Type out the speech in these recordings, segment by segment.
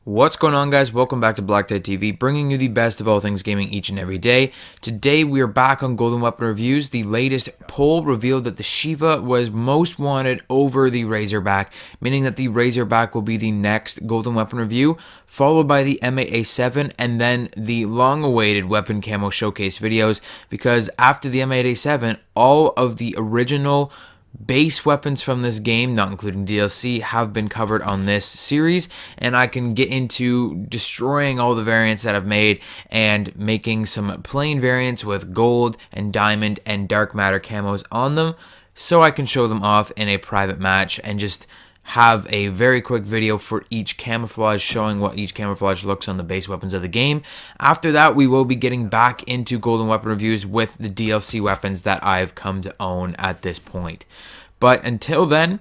What's going on, guys? Welcome back to BlackTideTV, bringing you the best of all things gaming each and every day. Today we are back on Golden Weapon Reviews. The latest poll revealed that the Sheiva was most wanted over the Razorback, meaning that the Razorback will be the next Golden Weapon Review, followed by the M8A7 and then the long-awaited Weapon Camo Showcase videos, because after the M8A7, all of the original base weapons from this game, not including DLC, have been covered on this series, and I can get into destroying all the variants that I've made and making some plain variants with gold and diamond and dark matter camos on them, so I can show them off in a private match and just have a very quick video for each camouflage, showing what each camouflage looks on the base weapons of the game. After that, we will be getting back into Golden Weapon Reviews with the DLC weapons that I've come to own at this point. But until then,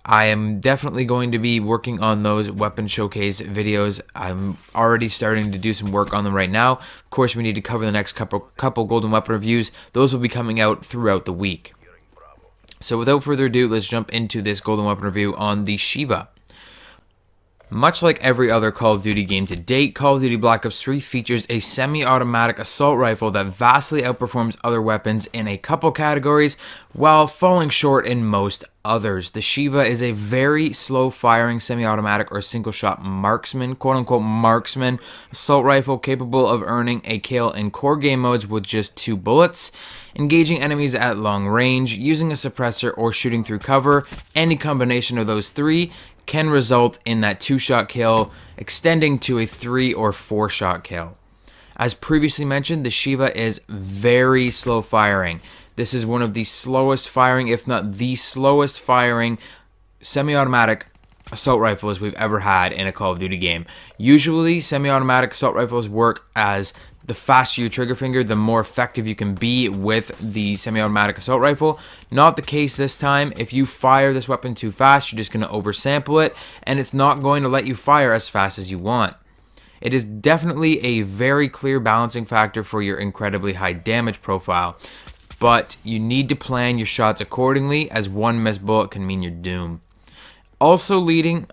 I am definitely going to be working on those weapon showcase videos. I'm already starting to do some work on them right now. Of course, we need to cover the next couple Golden Weapon Reviews. Those will be coming out throughout the week. So without further ado, let's jump into this Golden Weapon Review on the Sheiva. Much like every other Call of Duty game to date, Call of Duty Black Ops 3 features a semi-automatic assault rifle that vastly outperforms other weapons in a couple categories, while falling short in most others. The Sheiva is a very slow-firing semi-automatic or single-shot marksman, quote-unquote marksman, assault rifle capable of earning a kill in core game modes with just 2 bullets, engaging enemies at long range, using a suppressor, or shooting through cover. Any combination of those three can result in that 2-shot kill extending to a 3 or 4-shot kill. As previously mentioned, the Sheiva is very slow firing. This is one of the slowest firing, if not the slowest firing, semi-automatic assault rifles we've ever had in a Call of Duty game. Usually, semi-automatic assault rifles work as the faster your trigger finger, the more effective you can be with the semi-automatic assault rifle. Not the case this time. If you fire this weapon too fast, you're just going to oversample it, and it's not going to let you fire as fast as you want. It is definitely a very clear balancing factor for your incredibly high damage profile, but you need to plan your shots accordingly, as one missed bullet can mean your doom. Also lending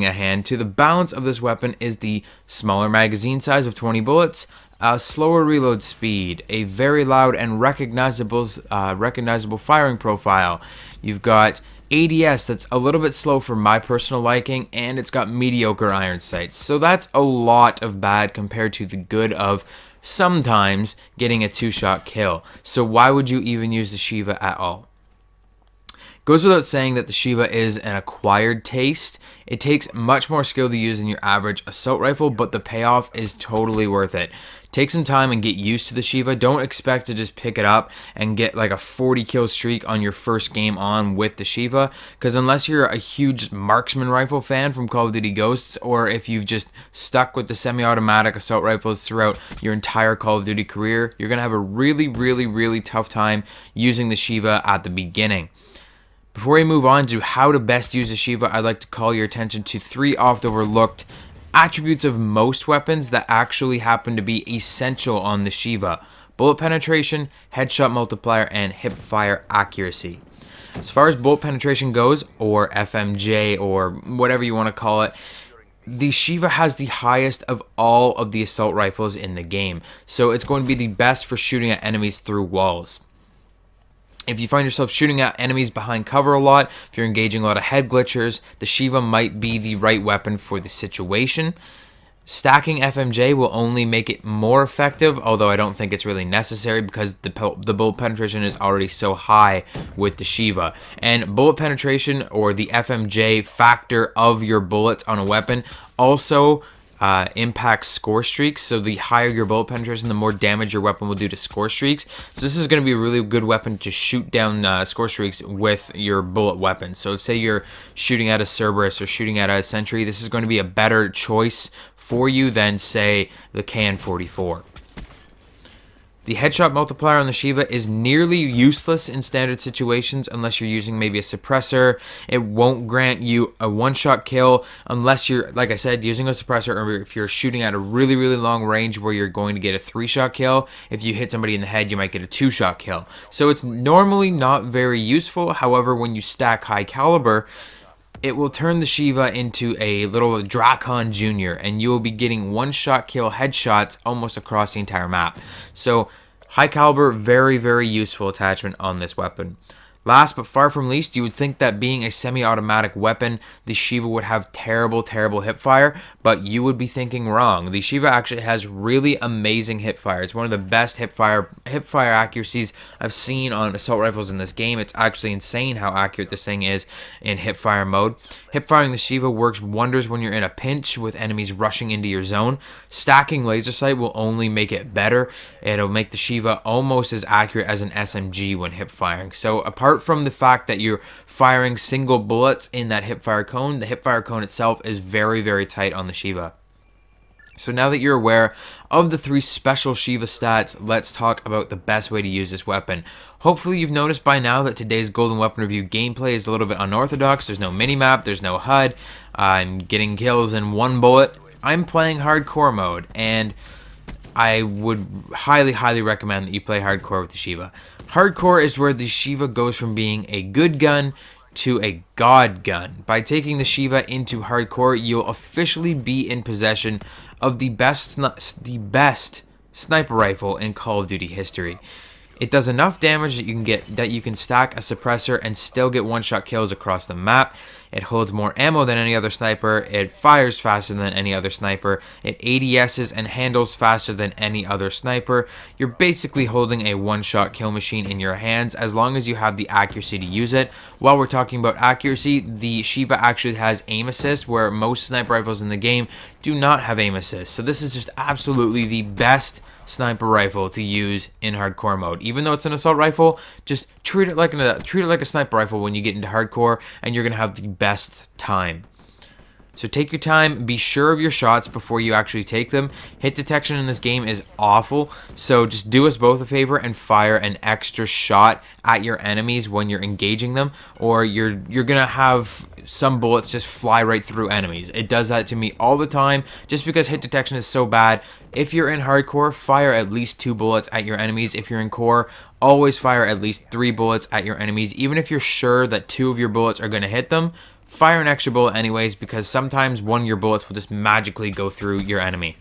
a hand to the balance of this weapon is the smaller magazine size of 20 bullets, a slower reload speed, a very loud and recognizable firing profile. You've got ADS that's a little bit slow for my personal liking, and it's got mediocre iron sights. So that's a lot of bad compared to the good of sometimes getting a 2-shot kill. So why would you even use the Sheiva at all? Goes without saying that the Sheiva is an acquired taste. It takes much more skill to use than your average assault rifle, but the payoff is totally worth it. Take some time and get used to the Sheiva. Don't expect to just pick it up and get like a 40 kill streak on your first game on with the Sheiva, because unless you're a huge marksman rifle fan from Call of Duty Ghosts, or if you've just stuck with the semi-automatic assault rifles throughout your entire Call of Duty career, you're going to have a really tough time using the Sheiva at the beginning. Before we move on to how to best use the Sheiva, I'd like to call your attention to 3 oft-overlooked attributes of most weapons that actually happen to be essential on the Sheiva: bullet penetration, headshot multiplier, and hipfire accuracy. As far as bullet penetration goes, or FMJ, or whatever you want to call it, the Sheiva has the highest of all of the assault rifles in the game, so it's going to be the best for shooting at enemies through walls. If you find yourself shooting at enemies behind cover a lot, if you're engaging a lot of head glitchers, the Sheiva might be the right weapon for the situation. Stacking FMJ will only make it more effective, although I don't think it's really necessary because the bullet penetration is already so high with the Sheiva. And bullet penetration, or the FMJ factor of your bullets on a weapon, also impacts score streaks. So the higher your bullet penetration, the more damage your weapon will do to score streaks. So this is going to be a really good weapon to shoot down score streaks with your bullet weapon. So say you're shooting at a Cerberus or shooting at a Sentry, this is going to be a better choice for you than, say, the KN-44. The headshot multiplier on the Sheiva is nearly useless in standard situations unless you're using maybe a suppressor. It won't grant you a 1-shot kill unless you're, like I said, using a suppressor, or if you're shooting at a really long range where you're going to get a 3-shot kill. If you hit somebody in the head, you might get a 2-shot kill. So it's normally not very useful. However, when you stack high caliber, it will turn the Sheiva into a little Drakon Jr. and you will be getting one-shot kill headshots almost across the entire map. So high caliber, very, very useful attachment on this weapon. Last but far from least, you would think that being a semi-automatic weapon, the Sheiva would have terrible, terrible hipfire, but you would be thinking wrong. The Sheiva actually has really amazing hipfire. It's one of the best hipfire accuracies I've seen on assault rifles in this game. It's actually insane how accurate this thing is in hipfire mode. Hipfiring the Sheiva works wonders when you're in a pinch with enemies rushing into your zone. Stacking laser sight will only make it better. It'll make the Sheiva almost as accurate as an SMG when hipfiring. So apart from the fact that you're firing single bullets in that hipfire cone, the hipfire cone itself is very, very tight on the Sheiva. So now that you're aware of the 3 special Sheiva stats, let's talk about the best way to use this weapon. Hopefully you've noticed by now that today's Golden Weapon Review gameplay is a little bit unorthodox. There's no minimap, there's no HUD, I'm getting kills in 1 bullet. I'm playing hardcore mode, and I would highly, highly recommend that you play hardcore with the Sheiva. Hardcore is where the Sheiva goes from being a good gun to a god gun. By taking the Sheiva into hardcore, you'll officially be in possession of the best sniper rifle in Call of Duty history. It does enough damage that you can stack a suppressor and still get one-shot kills across the map. It holds more ammo than any other sniper. It fires faster than any other sniper. It ADSs and handles faster than any other sniper. You're basically holding a one-shot kill machine in your hands as long as you have the accuracy to use it. While we're talking about accuracy, the Sheiva actually has aim assist, where most sniper rifles in the game do not have aim assist. So this is just absolutely the best sniper rifle to use in hardcore mode. Even though it's an assault rifle, just treat it like a sniper rifle when you get into hardcore, and you're gonna have the best time. So take your time, be sure of your shots before you actually take them. Hit detection in this game is awful, so just do us both a favor and fire an extra shot at your enemies when you're engaging them, or you're gonna have some bullets just fly right through enemies. It does that to me all the time, just because hit detection is so bad. If you're in hardcore, fire at least 2 bullets at your enemies. If you're in core, always fire at least 3 bullets at your enemies. Even if you're sure that 2 of your bullets are going to hit them, fire an extra bullet anyways, because sometimes one of your bullets will just magically go through your enemy.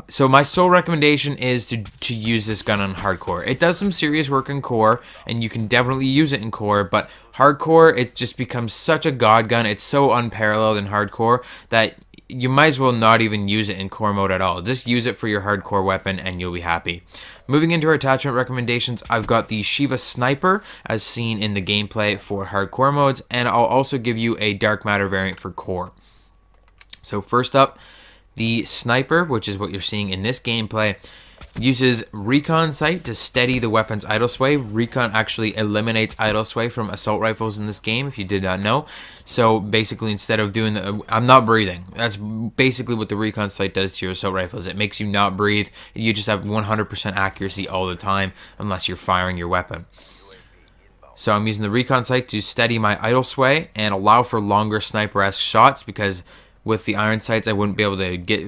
So my sole recommendation is to use this gun on hardcore. It does some serious work in core, and you can definitely use it in core, but hardcore, it just becomes such a god gun. It's so unparalleled in hardcore that you might as well not even use it in core mode at all. Just use it for your hardcore weapon and you'll be happy. Moving into our attachment recommendations, I've got the Sheiva Sniper as seen in the gameplay for hardcore modes, and I'll also give you a dark matter variant for core. So first up, the Sniper, which is what you're seeing in this gameplay, uses recon sight to steady the weapon's idle sway. Recon actually eliminates idle sway from assault rifles in this game, if you did not know. So basically, instead of doing the I'm not breathing, that's basically what the recon sight does to your assault rifles. It makes you not breathe. You just have 100% accuracy all the time unless you're firing your weapon. So I'm using the recon sight to steady my idle sway and allow for longer sniper-esque shots, because with the iron sights I wouldn't be able to get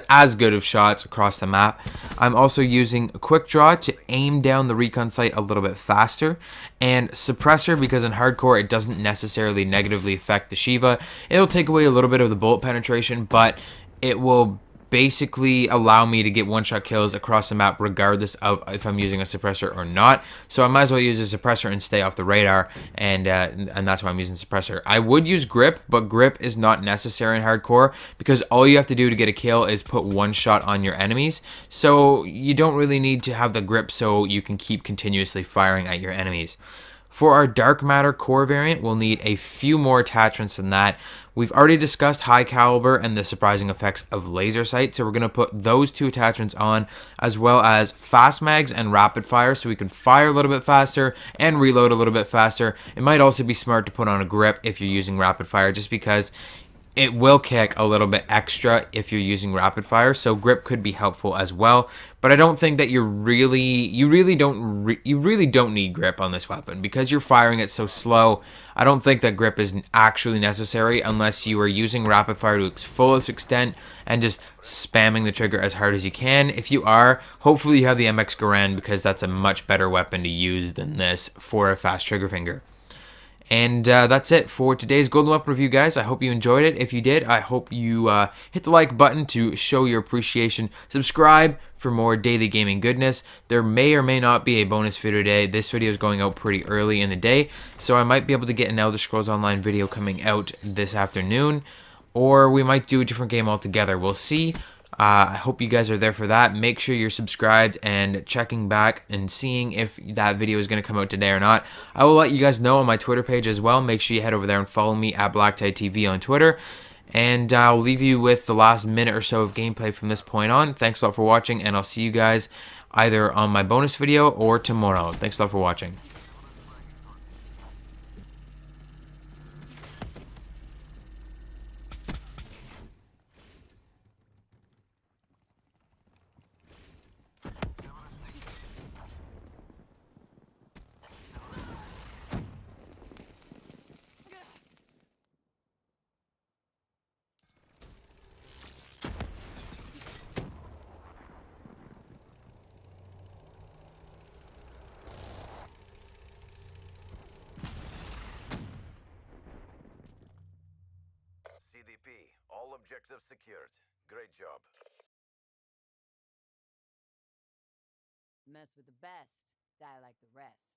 as good of shots across the map. I'm also using a quick draw to aim down the recon sight a little bit faster, and suppressor, because in hardcore it doesn't necessarily negatively affect the Sheiva. It'll take away a little bit of the bullet penetration, but it will basically allow me to get one-shot kills across the map regardless of if I'm using a suppressor or not. So I might as well use a suppressor and stay off the radar, and that's why I'm using suppressor. I would use grip, but grip is not necessary in hardcore, because all you have to do to get a kill is put one shot on your enemies. So you don't really need to have the grip so you can keep continuously firing at your enemies. For our dark matter core variant, we'll need a few more attachments than that. We've already discussed high caliber and the surprising effects of laser sight, so we're going to put those 2 attachments on, as well as fast mags and rapid fire, so we can fire a little bit faster and reload a little bit faster. It might also be smart to put on a grip if you're using rapid fire, just because it will kick a little bit extra if you're using rapid fire, so grip could be helpful as well. But I don't think that you really don't need grip on this weapon, because you're firing it so slow. I don't think that grip is actually necessary unless you are using rapid fire to its fullest extent and just spamming the trigger as hard as you can. If you are, hopefully you have the MX Garand, because that's a much better weapon to use than this for a fast trigger finger. And that's it for today's Golden Weapon review, guys. I hope you enjoyed it. If you did, I hope you hit the like button to show your appreciation. Subscribe for more daily gaming goodness. There may or may not be a bonus video today. This video is going out pretty early in the day, so I might be able to get an Elder Scrolls Online video coming out this afternoon, or we might do a different game altogether. We'll see. I hope you guys are there for that. Make sure you're subscribed and checking back and seeing if that video is going to come out today or not. I will let you guys know on my Twitter page as well. Make sure you head over there and follow me at BlackTideTV on Twitter. And I'll leave you with the last minute or so of gameplay from this point on. Thanks a lot for watching, and I'll see you guys either on my bonus video or tomorrow. Thanks a lot for watching. CDP, all objectives secured. Great job. Mess with the best, die like the rest.